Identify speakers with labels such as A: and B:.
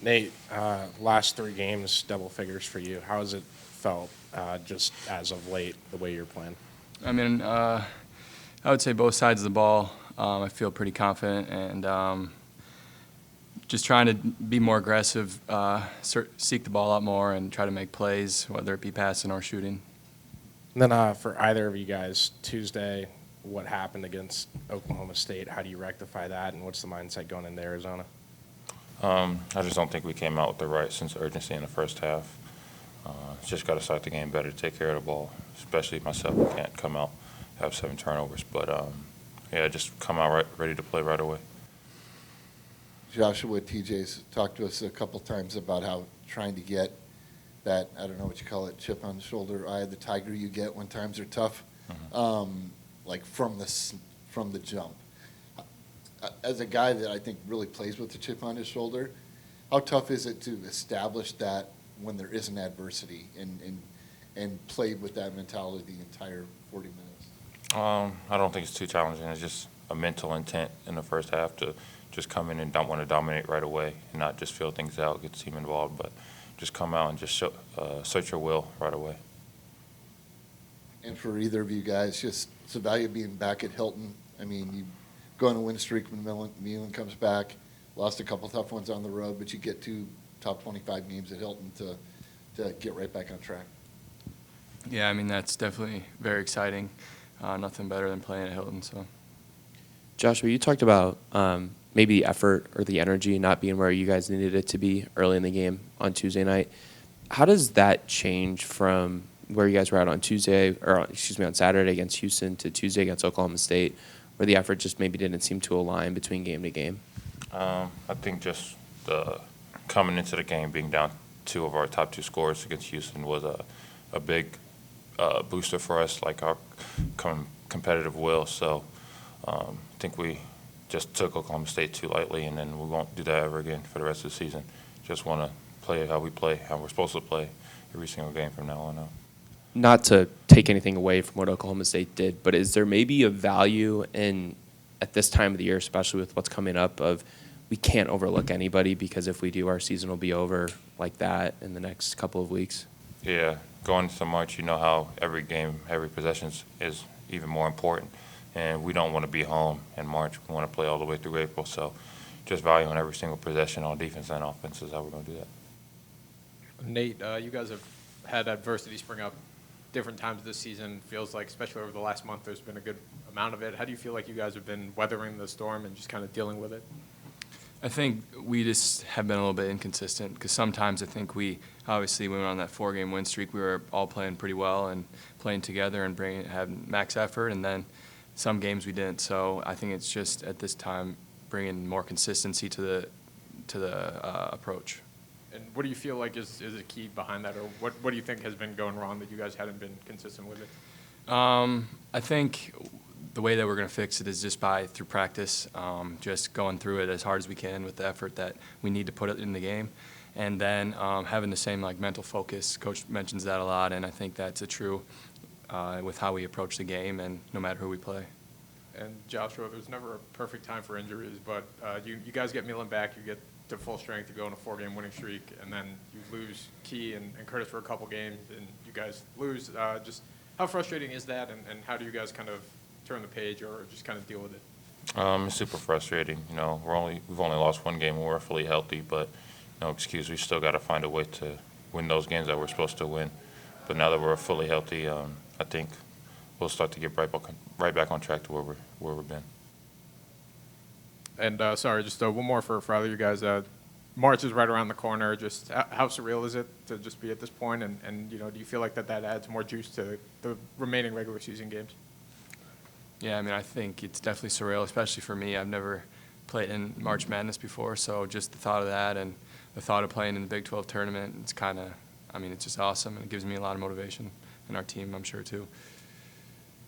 A: Nate, last 3 games, double figures for you. How has it felt just as of late, the way you're playing?
B: I mean, I would say both sides of the ball. I feel pretty confident and just trying to be more aggressive, seek the ball out more, and try to make plays, whether it be passing or shooting.
A: And then for either of you guys, Tuesday, what happened against Oklahoma State? How do you rectify that, and what's the mindset going into Arizona?
C: I just don't think we came out with the right sense of urgency in the first half. Just got to start the game better, take care of the ball, especially myself. We can't come out, have 7 turnovers. But, yeah, just come out ready to play right away.
D: Joshua, TJ's talked to us a couple times about how trying to get that, I don't know what you call it, chip on the shoulder, eye of the tiger you get when times are tough, like from the jump. As a guy that I think really plays with the chip on his shoulder, how tough is it to establish that when there isn't adversity and play with that mentality the entire 40 minutes?
C: I don't think it's too challenging. It's just a mental intent in the first half to just come in and don't want to dominate right away and not just feel things out, get the team involved, but just come out and just search your will right away.
D: And for either of you guys, just it's the value of being back at Hilton. I mean, you go on a win streak when Milan comes back, lost a couple tough ones on the road, but you get 2 top 25 games at Hilton to get right back on track.
B: Yeah, I mean, that's definitely very exciting. Nothing better than playing at Hilton. So,
E: Joshua, you talked about maybe the effort or the energy not being where you guys needed it to be early in the game on Tuesday night. How does that change from where you guys were at on on Saturday against Houston to Tuesday against Oklahoma State, where the effort just maybe didn't seem to align between game to game?
C: I think just coming into the game, being down 2 of our top 2 scorers against Houston was a big booster for us, like our competitive will. So I think we just took Oklahoma State too lightly, and then we won't do that ever again for the rest of the season. Just want to play how we play, how we're supposed to play every single game from now on out.
E: Not to take anything away from what Oklahoma State did, but is there maybe a value in, at this time of the year, especially with what's coming up, of we can't overlook anybody, because if we do, our season will be over like that in the next couple of weeks?
C: Yeah, going into March, you know how every game, every possession is even more important. And we don't want to be home in March. We want to play all the way through April. So just valuing every single possession on defense and offense is how we're going to do that.
F: Nate, you guys have had adversity spring up different times this season. Feels like, especially over the last month, there's been a good amount of it. How do you feel like you guys have been weathering the storm and just kind of dealing with it?
B: I think we just have been a little bit inconsistent, because sometimes I think we went on that 4-game win streak. We were all playing pretty well and playing together and had max effort, and then some games we didn't. So I think it's just at this time bringing more consistency to the approach.
F: And what do you feel like is a key behind that, or what do you think has been going wrong that you guys hadn't been consistent with it?
B: I think the way that we're going to fix it is just through practice, just going through it as hard as we can with the effort that we need to put it in the game, and then having the same mental focus. Coach mentions that a lot, and I think that's a true with how we approach the game, and no matter who we play.
F: And Joshua, there's never a perfect time for injuries, but you guys get Milan back, you get to full strength to go on a 4-game winning streak, and then you lose Key and Curtis for a couple games, and you guys lose. Just how frustrating is that, and how do you guys kind of turn the page or just kind of deal with it?
C: It's super frustrating. You know, we've only lost 1 game when we're fully healthy, but no excuse. We still got to find a way to win those games that we're supposed to win. But now that we're fully healthy, I think we'll start to get right back on track to where we've been.
F: And sorry, just one more for either of you guys. March is right around the corner. Just how surreal is it to just be at this point? And do you feel like that adds more juice to the remaining regular season games?
B: Yeah, I mean, I think it's definitely surreal, especially for me. I've never played in March Madness before, so just the thought of that and the thought of playing in the Big 12 tournament, it's kind of, I mean, it's just awesome, and it gives me a lot of motivation, and our team, I'm sure, too.